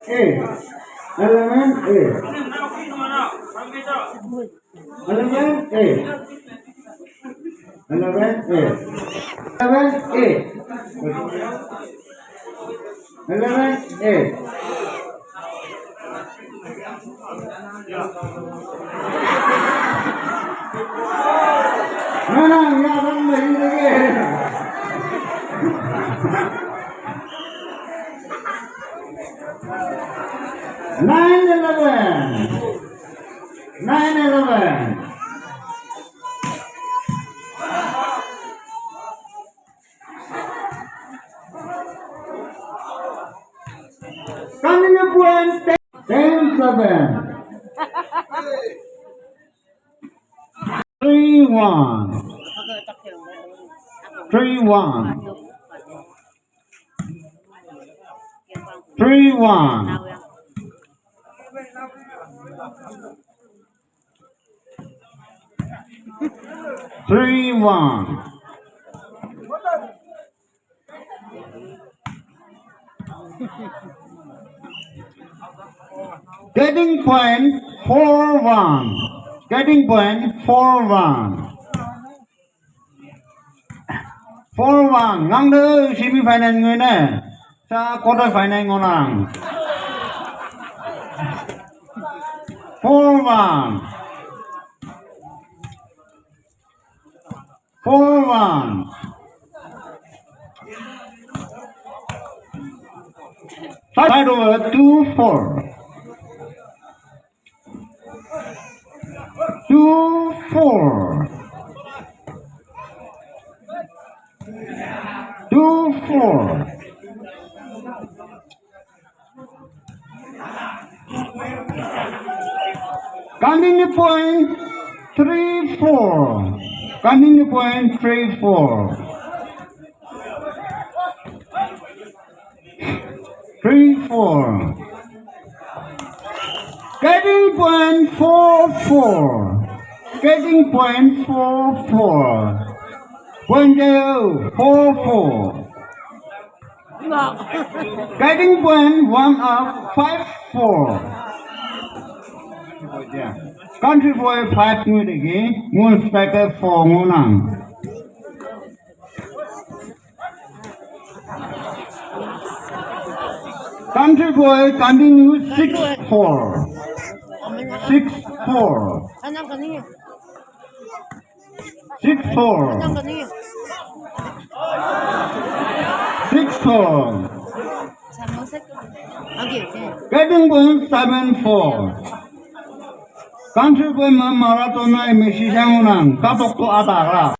8. Element 8. Element 8. Element 8. Element 8. Element 8. No, yeah, don't make it again. 9-11. 9-11. Continue point 10-7. 3-1. 3-1. 3-1. 3-1. Getting point 4-1. Getting point 4-1. 4-1. Ngang semi-final người nè. Sa quarter final ngon nàng. 4-1. 4-1. Side over 2-4. 2-4. 2-4. Continue point 3-4. Continue point 3-4. 3-4. Getting point 4-4. Getting point 4-4. Point 4-4. Getting point 1-up 5-4. Country boy 5 minutes again. Moon striker 4 ngonang. Country boy continue 6-4. 6-4. 6-4. 6-4. Getting point 7-4. Country boy marathon na emisisang unang kapok to atara.